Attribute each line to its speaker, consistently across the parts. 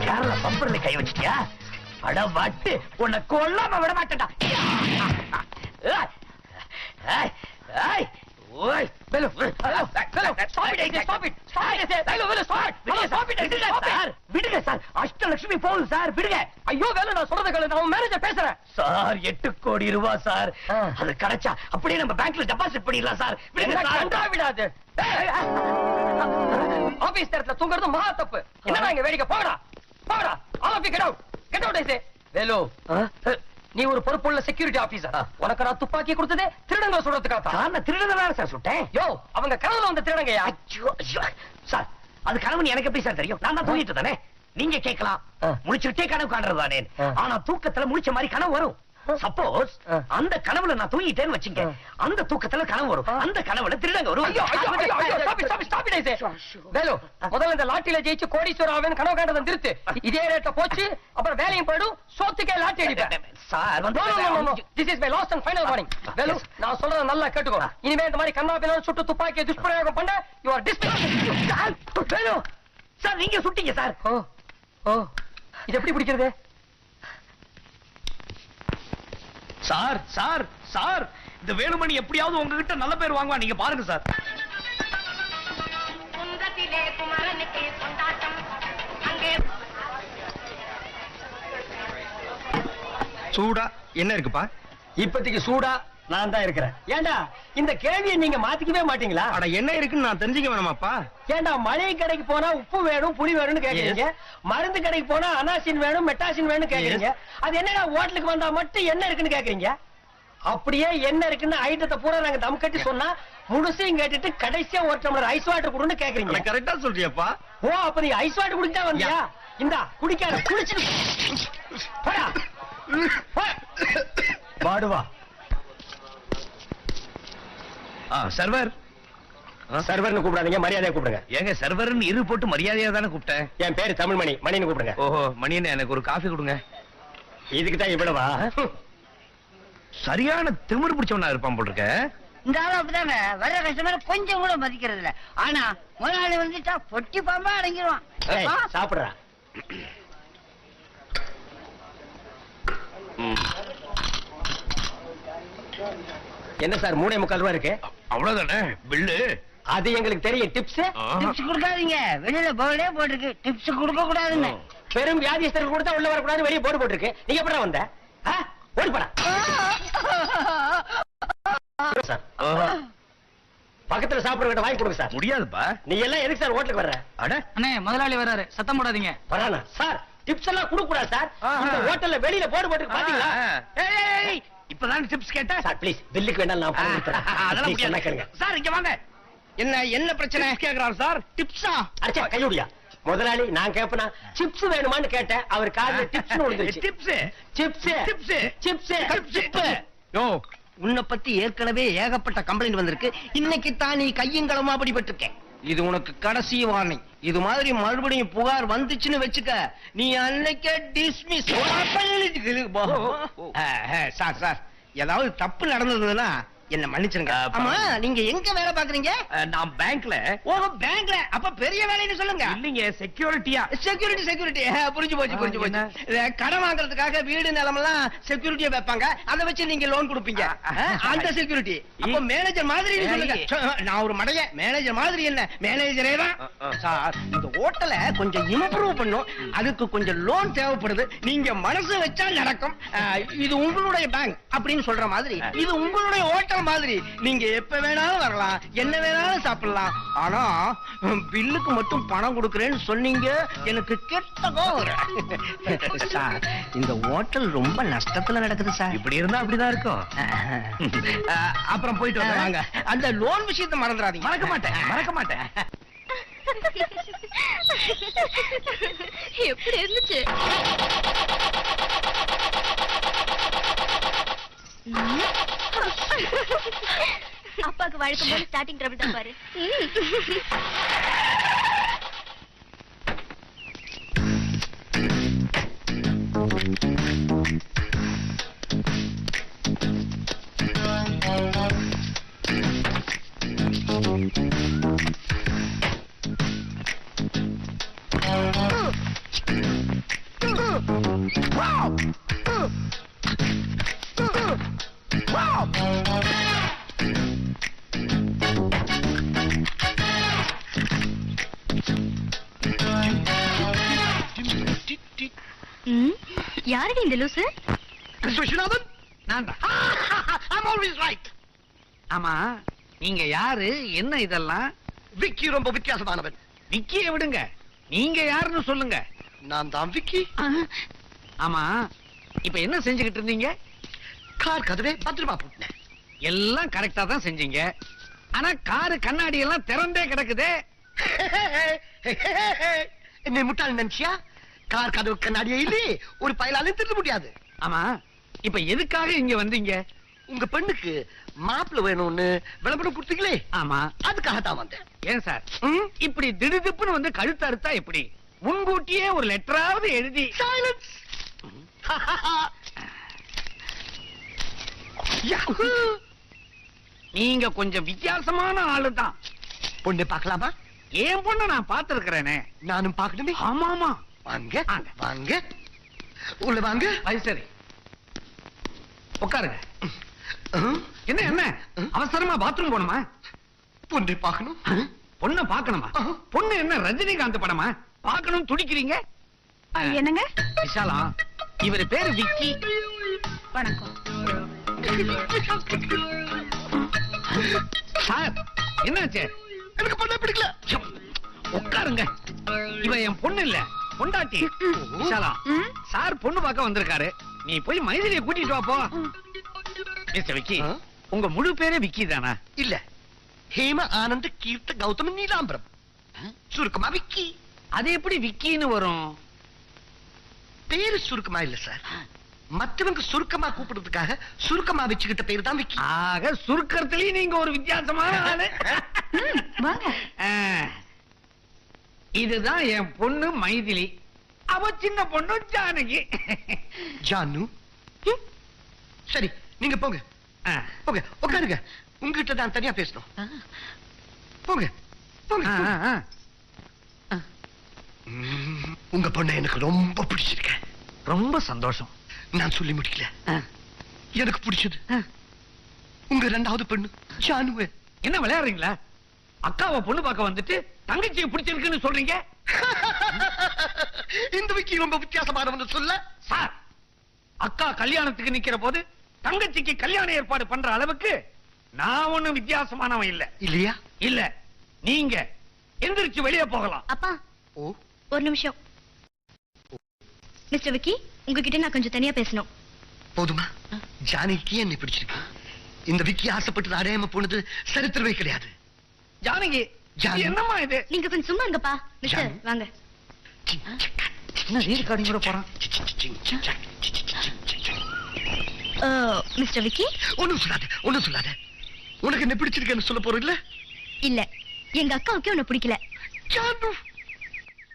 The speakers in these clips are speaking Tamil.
Speaker 1: கேரள பம்பர்ல கை வச்சிட்டியா? அட வட்டு, உன்னை கொல்லாம விட மாட்டேன்டா. விடுங்க சார், அஷ்டலட்சுமி போகுது சார், விடுங்க. ஐயோ வேலை, நான் சொல்றத நான் மேனேஜர் பேசுறேன் சார். 8 கோடி ரூபாய் சார், அது கிடைச்சா அப்படியே நம்ம பேங்க்ல டெபாசிட் பண்ணிடலாம் சார். விடாது. ஆபீஸ் நேரத்துல தூங்குறது மகா தப்பு. என்னடா இங்க வேடிக்கை? போகடா போகடா. All of you get out, get out. I say Velu, நீ ஒரு பொறுப்புள்ள செக்யூரிட்டி ஆபீசர். உனக்கு நான் துப்பாக்கி கொடுத்ததே திருடங்க சொல்றதுக்காக. நான் திருடங்க சார் சுட்டேன். யோ, அவங்க கனவுல வந்த திருடங்க. சார், அது கனவு எனக்கு எப்படி சார் தெரியும்? நான் தான் தூங்கிட்டு தானே. நீங்க கேட்கலாம், முடிச்சுட்டே கனவு காண்றதானே. ஆனா தூக்கத்துல முடிச்ச மாதிரி கனவு வரும். சப்போஸ் அந்த கனவுல நான் தூங்கிட்டேன்னு வச்சுங்க, அந்த தூக்கத்துல கனவு வரும். அந்த கனவுல திருடங்க வரும். முதல்ல இந்த லாட்டில ஜெயிச்சு கோடீஸ்வரர் ஆவேன் கனவு காண்றதை நிறுத்து. இதே ரேட்ல போச்சு அப்புறம் வேலையும் போயிடும், சோத்துக்கே லாட்டி அடிப்பேன் sir. This is my last and final warning. Velu, நான் சொல்றத நல்லா கேட்டுக்கோ. இனிமே இந்த மாதிரி கண்ணாபினா சுட்டு துப்பாக்கியை துஷ்பிரயோகம் பண்ண you are dismissed. Velu sir, நீங்க சுட்டீங்க சார். ஓ, இது எப்படி பிடிக்கிறது? சார் சார் சார், இந்த வேலுமணி எப்படியாவது உங்ககிட்ட நல்ல பேர் வாங்குவா, நீங்க பாருங்க சார்.
Speaker 2: சூடா என்ன இருக்குப்பா?
Speaker 1: இப்போதைக்கு சூடா நான் தான் இருக்கிறேன். ஏண்டா இந்த கேள்வியை நீங்க மாத்திக்கவே மாட்டீங்களா?
Speaker 2: அட என்ன இருக்குன்னு நான் தெரிஞ்சுக்க வேணாமாப்பா?
Speaker 1: ஏண்டா மளிகை கடைக்கு போனா உப்பு வேணும் புளி வேணும்னு கேக்குறீங்க, மருந்து கடைக்கு போனா அனாசின் வேணும் மெட்டாசின் வேணும் கேக்குறீங்க. அது என்னடா ஹோட்டலுக்கு வந்தா மட்டும் என்ன இருக்குன்னு கேக்குறீங்க? அப்படியே என்ன இருக்குன்னு ஐட்டத்தை பூரா நாங்க தம் கட்டி சொன்னா முழுசையும் கேட்டுட்டு கடைசியா ஒரு டம்ளர் ஐஸ் வாட்டர் குடுன்னு கேக்குறீங்க.
Speaker 2: கரெக்டா சொல்றியாப்பா?
Speaker 1: ஓ, அப்ப நீ ஐஸ் வாட்டர் குடிச்சா வந்தியா? இந்தா குடிக்காத, குடிச்சு போடா. பாடுவா.
Speaker 2: சர்வர்
Speaker 1: சர்வர்னு கூப்பிடாதீங்க, மரியாதையா கூப்பிடுங்க.
Speaker 2: ஏங்க சர்வர்னு இரு போட்டு மரியாதையா தானே கூப்பிட்டேன்.
Speaker 1: என் பேரு தமிழ்மணி, மணின்னு கூப்பிடுங்க.
Speaker 2: ஓஹோ, மணின்னு எனக்கு ஒரு காஃபி கொடுங்க.
Speaker 1: இதுக்கு தான் இவ்வளவா?
Speaker 2: சரியான திமிரு பிடிச்சவனா இருப்பான் போல் இருக்க.
Speaker 3: இந்த ஆளு அப்படிதாங்க, வர கஸ்டமர் கொஞ்சம் கூட மதிக்கிறது இல்ல. ஆனா முதலாளி வந்துட்டா பொட்டி பாம்பா அடங்கிடுவான்.
Speaker 1: சாப்பிடுறா. என்ன சார் 3.25 ரூபாய் இருக்கு?
Speaker 2: அவ்வளவுதானே பில்லு?
Speaker 1: அது எங்களுக்கு தெரியும். டிப்ஸ்
Speaker 3: டிப்ஸ் கொடுக்காதீங்க, வெளியில போர்டே போட்டிருக்கு டிப்ஸ் கொடுக்க கூடாதுன்னு.
Speaker 1: பெரும் வியாதிஸ்தர்கள் கொடுத்தா உள்ள வரக்கூடாது வெளியே போர்டு போட்டிருக்கு. நீங்க எப்படி வந்த? ஓடி போடா. பக்கத்துல சாப்பிடுற வாங்கி கொடுங்க சார்.
Speaker 2: முடியாதுப்பா.
Speaker 1: நீ எல்லாம் எதுக்கு சார் ஹோட்டலுக்கு வர்ற?
Speaker 2: அட
Speaker 4: அண்ணே, முதலாளி வராரு, சத்தம் போடாதீங்க.
Speaker 1: வரானா சார்? டிப்ஸ் எல்லாம் கொடுக்க கூடாது சார். இந்த ஹோட்டல்ல வெளியில போர்டு போட்டு பாத்தீங்களா?
Speaker 2: இப்பதான் டிப்ஸ் கேட்டா
Speaker 1: சார் ப்ளீஸ் பில்லுக்கு வேணாலும் நான் பணம் கொடுத்துறேன்.
Speaker 2: அதெல்லாம் முடியாது சார். இங்க வாங்க. என்ன பிரச்சனை கேக்குறாரு சார்? டிப்ஸா?
Speaker 1: அச்சா கையோடியா முதலாளி, நான் கேப்பனா சிப்ஸ் வேணுமான்னு கேட்டேன். அவர் காதுல டிப்ஸ் விழுந்துச்சு.
Speaker 2: Tips
Speaker 1: chips chips chips chips.
Speaker 2: Yo,
Speaker 5: உன்னை பத்தி ஏற்கனவே ஏகப்பட்ட கம்ப்ளைண்ட் வந்திருக்கு. இன்னைக்கு தான் நீ கையங்களமா படிபட்டிருக்கேன். இது உனக்கு கடைசி வார்னிங். இது மாதிரி மறுபடியும் புகார் வந்துச்சுன்னு வச்சுக்க, நீ அன்னைக்கே டிஸ்மிஸ். சார் சார், ஏதாவது தப்பு நடந்ததுன்னா என்ன மன்னிச்சிருங்க. ஆமா, நீங்க எங்க வேலை பாக்குறீங்க?
Speaker 2: நான் பேங்க்ல.
Speaker 5: ஓஹோ, பேங்க்ல. அப்ப பெரிய வேலைன்னு சொல்லுங்க.
Speaker 2: இல்லீங்க, செக்யூரிட்டியா.
Speaker 5: செக்யூரிட்டி புரிஞ்சு போச்சு. கடன் வாங்குறதுக்காக வீடு நிலம் எல்லாம் செக்யூரிட்டியா வைப்பாங்க. அதை வச்சு நீங்க லோன் கொடுப்பீங்க. அந்த செக்யூரிட்டி. அப்ப மேனேஜர் மாதிரி சொல்லுங்க. நான் ஒரு மடைய மேனேஜர் மாதிரி என்ன மேனேஜரே தான் சார். இந்த ஹோட்டலை கொஞ்சம் இம்ப்ரூவ் பண்ணும், அதுக்கு கொஞ்சம் லோன் தேவைப்படுது. நீங்க மனசு வச்சா நடக்கும். இது உங்களுடைய பேங்க் அப்படின்னு சொல்ற மாதிரி, இது உங்களுடைய ஹோட்டல் மாதிரி. நீங்க எப்ப வேணாலும் வரலாம், என்ன வேணாலும் சாப்பிடலாம். ஆனா பில்லுக்கு மட்டும் பணம் கொடுக்கறேன்னு சொன்னீங்க, எனக்கு கெட்ட கோவம் சார். இந்த ஹோட்டல் ரொம்ப நஷ்டத்துல நடக்குது சார்.
Speaker 2: இப்படி இருந்தா அப்படிதான் இருக்கும். அப்புறம் போயிட்டு வாங்க.
Speaker 5: அந்த லோன் விஷயத்தை மறந்துடாதீங்க.
Speaker 2: மறக்க மாட்டேன்.
Speaker 6: எப்படி இருந்துச்சு? அப்பாக்கு வழக்கம் போல ஸ்டார்டிங் ட்ரபிள் தான் பாரு. யாரடி இந்த லூசு?
Speaker 5: விஸ்வநாதன்
Speaker 2: நான் தான்.
Speaker 5: I'm always right.
Speaker 2: ஆமா நீங்க யாரு, என்ன இதெல்லாம்?
Speaker 5: விக்கி ரொம்ப வித்தியாசமானவன்.
Speaker 2: விக்கிய விடுங்க, நீங்க யாருன்னு சொல்லுங்க.
Speaker 5: நான் தான் விக்கி.
Speaker 2: ஆமா இப்ப என்ன செஞ்சுக்கிட்டு இருந்தீங்க?
Speaker 5: கார் கதவே பத்திரமா போட்டேன்.
Speaker 2: எல்லாம் கரெக்டா தான் செஞ்சீங்க. ஆனா காரு கண்ணாடி எல்லாம் திறந்தே கிடக்குதே.
Speaker 5: என்னை முட்டாள் நினைச்சியா? கார் கதவு கண்ணாடியே இல்லையே, ஒரு பயலாலையும் திருட முடியாது.
Speaker 2: ஆமா இப்ப எதுக்காக இங்க வந்தீங்க?
Speaker 5: உங்க பெண்ணுக்கு மாப்பிள்ளை வேணும்னு விளம்பரம் கொடுத்தீங்களே,
Speaker 2: ஆமா
Speaker 5: அதுக்காக தான் வந்தேன்.
Speaker 2: ஏன் சார் இப்படி திடுதிப்புன்னு வந்து கழுத்து அறுத்தா எப்படி? முன்கூட்டியே ஒரு லெட்டராவது எழுதி.
Speaker 5: Silence. Yahoo!
Speaker 2: நீங்க கொஞ்சம் வித்தியாசமான ஆளுதான்.
Speaker 5: பொண்ணு பார்க்கலாமா?
Speaker 2: ஏன் பொண்ணு நான் பார்த்திருக்கிறேனே.
Speaker 5: நானும் பார்க்கணுமே.
Speaker 2: ஆமா ஆமா
Speaker 5: வாங்க
Speaker 2: வாங்க.
Speaker 5: வாங்க, உள்ள வாங்க.
Speaker 2: அது சரி, உட்காருங்க. என்ன என்ன அவசரமா பாத்ரூம் போணுமா?
Speaker 5: பொண்ணு பார்க்கணும்.
Speaker 2: பொண்ண பாக்கணுமா? பொண்ணு என்ன ரஜினிகாந்த் படமா? பாக்கணும் துடிக்கிறீங்க?
Speaker 6: என்னங்க?
Speaker 2: விஷாலா, இவர் பேரு விக்கி.
Speaker 6: வணக்கம்.
Speaker 2: சார் என்னாச்சு?
Speaker 5: எனக்கு பொண்ணு பிடிக்கல.
Speaker 2: உட்காருங்க. இவ என் பொண்ணு இல்ல, பொண்டாட்டி. விஷாலா, சார் பொண்ணு பார்க்க வந்திருக்காரு. நீ போய் மைதிலியை கூட்டிட்டு வா போ. மிஸ்டர் விக்கி, உங்க முழு பேரே விக்கி தானா?
Speaker 5: இல்ல, ஹேம ஆனந்த் கீர்த்த கௌதம் நீலாம்பரம், சுருக்கமா விக்கி.
Speaker 2: அது எப்படி விக்கின்னு வரும்?
Speaker 5: பேரு சுருக்கமா இல்ல சார், மற்றவங்க சுருக்கமா கூப்பிடுறதுக்காக சுருக்கமா வச்சுக்கிட்ட பேரு தான் விக்கி.
Speaker 2: ஆக சுருக்கத்திலேயே நீங்க ஒரு வித்தியாசமான ஆளு.
Speaker 6: வாங்க.
Speaker 2: ஆ, இதுதான் என் பொண்ணு மைதிலி. அவ சின்ன பொண்ணு ஜானகி.
Speaker 5: ஜானு. சரி, நீங்க போங்க.
Speaker 2: ஆ,
Speaker 5: போங்க, உட்காருங்க. உங்ககிட்ட தான் தனியா பேசணும். போங்க போங்க.
Speaker 2: ஆ, ஆ.
Speaker 5: உங்க பொண்ணை எனக்கு ரொம்ப பிடிச்சிருக்க.
Speaker 2: ரொம்ப சந்தோஷம்.
Speaker 5: நான் சொல்லி முடிக்கல.
Speaker 2: ஆ,
Speaker 5: எனக்கு பிடிச்சது
Speaker 2: ஆ.
Speaker 5: உங்க ரெண்டாவது பொண்ணு ஜானுவ.
Speaker 2: என்ன விளையாடுறீங்களா? அக்காவை பொண்ணு பார்க்க வந்துட்டு தங்கச்சியை பிடிச்சிருக்குன்னு சொல்றீங்க?
Speaker 5: இந்த விக்கி ரொம்ப வித்தியாசமானவன்னு சொல்ல.
Speaker 2: சார், அக்கா கல்யாணத்துக்கு நிக்கிற போது தங்கச்சிக்கு கல்யாண ஏற்பாடு பண்ற அளவுக்கு நான் ஒண்ணும் வித்தியாசமானவன் இல்ல.
Speaker 5: இல்லையா?
Speaker 2: இல்ல, நீங்க எந்திரிச்சு வெளியே போகலாம்.
Speaker 6: அப்பா,
Speaker 5: ஓ,
Speaker 6: ஒரு நிமிஷம். மிஸ்டர் விக்கி, உங்ககிட்ட நான் கொஞ்சம் தனியா பேசணும்.
Speaker 5: போதுமா? ஜானகிக்கு என்னை பிடிச்சிருக்கு. இந்த விக்கி ஆசைப்பட்டு அடையாம போனது சரித்திரமே கிடையாது.
Speaker 2: ஜானகி,
Speaker 5: ஜானகி.
Speaker 2: என்னம்மா இது?
Speaker 6: நீங்க கொஞ்சம் சும்மா இருங்கப்பா. மிஸ்டர்,
Speaker 5: ஜானு.
Speaker 6: வாங்க.
Speaker 2: என்ன ரீல் கார்டிங் கூட போறான்?
Speaker 6: மிஸ்டர் விக்கி,
Speaker 5: ஒண்ணும் சொல்லாத, ஒண்ணும் சொல்லாத. உனக்கு என்ன பிடிச்சிருக்கேன்னு சொல்ல போற இல்ல?
Speaker 6: இல்ல, எங்க அக்காவுக்கே உன்னை பிடிக்கல.
Speaker 5: ஜானு,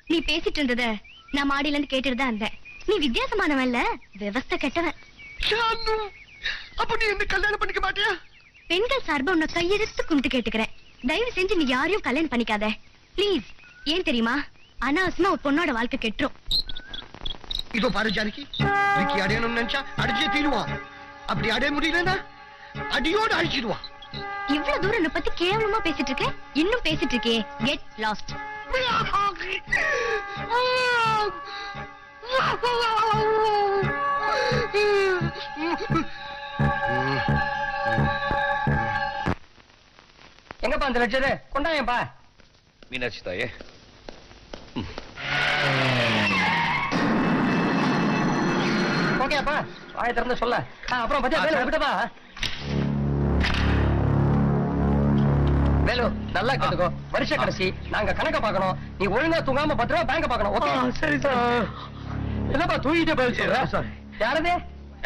Speaker 6: நீ பேசிட்டு இருந்தத நான் மாடியில இருந்து கேட்டுட்டு தான் இருந்தேன். நீ வித்தியாசமானவன் இல்ல, விவஸ்தை கெட்டவன்.
Speaker 5: ஜானு, அப்ப நீ என்ன கல்யாணம் பண்ணிக்க மாட்டியா?
Speaker 6: பெண்கள் சார்பா உன்னை கையெடுத்து கும்பிட்டு கேட்டுக்கிறேன். தயவு செஞ்சு நீ யாரையும் கல்யாணம் பண்ணிக்காத ப்ளீஸ். ஏன் தெரியுமா? அனாவசியமா ஒரு பொண்ணோட வாழ்க்கை கெட்டுரும்.
Speaker 5: இதோ பாரு ஜானகி, விக்கி அடையணும்னு நினைச்சா அடிச்சே தீருவான். அப்படி அடைய முடியலன்னா அடியோடு அழிச்சிடுவான்.
Speaker 6: இவ்வளவு தூரம் என்னை பத்தி கேவலமா பேசிட்டு இருக்க, இன்னும் பேசிட்டு இருக்கே. Get lost.
Speaker 1: எங்கப்பா அந்த லட்சது கொண்டாயப்பா.
Speaker 7: மீனாட்சி தாயே,
Speaker 1: ஓகேப்பா, வாயை திறந்து சொல்ல. அப்புறம் பத்தியா வேலு விட்டுப்பா. வேலு, நல்லா கேட்டுக்கோ. வருஷ கடைசி, நாங்க கணக்க பார்க்கணும். நீ ஒழுங்கா தூங்காம 10 ரூபா பேங்க பார்க்கணும். ஓகே?
Speaker 2: சரி சார்.
Speaker 1: என்னப்பா தூங்கிட்டே பதில் சொல்ற? யாரது?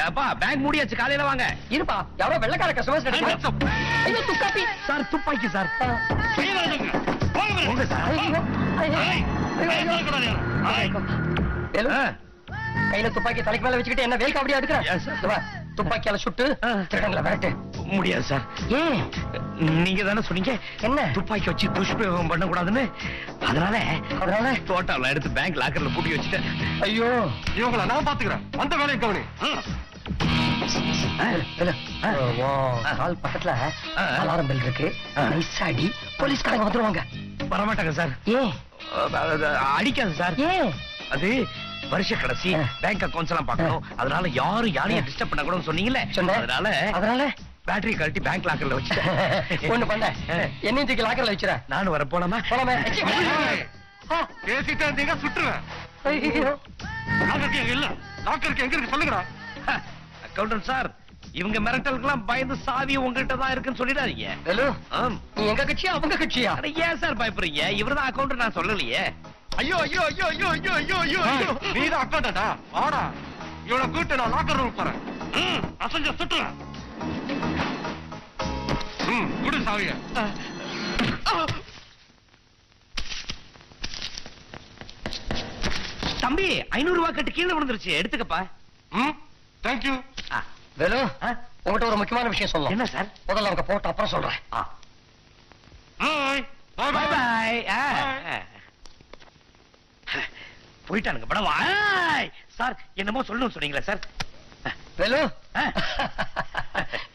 Speaker 2: அப்பா, பேங்க் மூடியாச்சு, காலையில வாங்க.
Speaker 1: இருப்பா, யாரோ வெள்ளக்கார கஸ்டமர்ஸ். ஐயோ, துப்பாக்கி
Speaker 2: சார், துப்பாக்கி சார்.
Speaker 1: போங்க சார். வேலு, கையில துப்பாக்கி தலைக்கு மேல வச்சுக்கிட்டு என்ன வேல் காவடியா எடுக்கிற? துப்பாக்கியால சுட்டு திருடங்களை விரட்டு.
Speaker 2: முடியாது சார்.
Speaker 1: ஏன்?
Speaker 2: நீங்க தானே சொன்னீங்க
Speaker 1: என்ன?
Speaker 2: துப்பாக்கி வச்சு துஷ்பிரயோகம் பண்ண கூடாதுன்னு. அதனால தோட்டால எடுத்து பேங்க் லாக்கர்ல பூட்டி வச்சுட்டேன்.
Speaker 1: ஐயோ,
Speaker 5: இவங்கள நான் பாத்துக்கிறேன். அந்த வேலையை கவனி.
Speaker 1: கால் பக்கத்துல அலாரம் பெல் இருக்கு. நைஸா அடி, போலீஸ்காரங்க வந்துருவாங்க.
Speaker 2: வரமாட்டாங்க சார்.
Speaker 1: ஏன்?
Speaker 2: அடிக்காது சார்.
Speaker 1: ஏன்?
Speaker 2: அது வருஷ கடைசி பேங்க் அக்கவுண்ட்ஸ் எல்லாம் பார்க்கணும். அதனால யாரையும் டிஸ்டர்ப் பண்ண கூடாதுன்னு சொன்னீங்கல்ல.
Speaker 1: சொன்னேன்.
Speaker 2: அதனால பேட்டரி கழட்டி பேங்க் லாக்கர்ல வச்சு
Speaker 1: ஒண்ணு பண்ண என்னையும் தூக்கி லாக்கர்ல வச்சுற.
Speaker 2: நானும் வர போலாமா?
Speaker 1: போலாமே.
Speaker 2: பேசிட்டு இருந்தீங்க சுட்டுருவேன்.
Speaker 1: ஐயோ.
Speaker 2: லாக்கருக்கு எங்க இல்ல. லாக்கருக்கு எங்க இருக்கு சொல்லுங்கடா. அக்கவுண்டன்ட் சார், இவங்க மிரட்டலுக்குலாம் பயந்து சாவி உங்ககிட்ட தான் இருக்குன்னு சொல்லிடாதீங்க.
Speaker 1: வேலு,
Speaker 2: ஆம்.
Speaker 1: நீ எங்க கட்சியா அவங்க கட்சியா?
Speaker 2: அட ஏன் சார் பயப்படுறீங்க? இவர்தான் அக்கவுண்டன்ட், நான் சொல்லலையே. ஐயோ ஐயோ ஐயோ ஐயோ ஐயோ ஐயோ ஐயோ. நீதான் அக்கவுண்டன்டா? ஆடா. இவனை கூட்டு நான் லாக்கர் ரூம் போறேன். அசஞ்ச சுட்டுறேன். குடு சாவிய. தம்பி 500 ரூபாய் கட்டு கீழே விழுந்துருச்சு, எடுத்துக்கப்பா. Thank you.
Speaker 1: வேலு, உங்ககிட்ட ஒரு முக்கியமான விஷயம் சொல்லணும்.
Speaker 2: என்ன சார்?
Speaker 1: முதல்ல அவங்க போட்டு அப்புறம் சொல்றேன்.
Speaker 2: Bye bye. போயிட்டானுங்க படவா. சார் என்னமோ சொல்லணும் சொன்னீங்களா sir?
Speaker 1: Velu,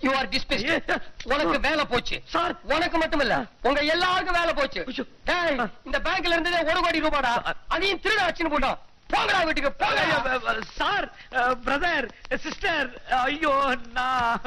Speaker 1: you are dismissed. உனக்கு வேலை போச்சு
Speaker 2: சார்.
Speaker 1: உனக்கு மட்டும் இல்ல, உங்க எல்லாருக்கும் வேலை போச்சு. டேய், இந்த பேங்க்ல இருந்ததே 1 கோடி ரூபாடா, அதையும் திருட வச்சுன்னு போட்டான். போங்கடா வீட்டுக்கு போங்க.
Speaker 2: சார், பிரதர், சிஸ்டர், ஐயோ நான்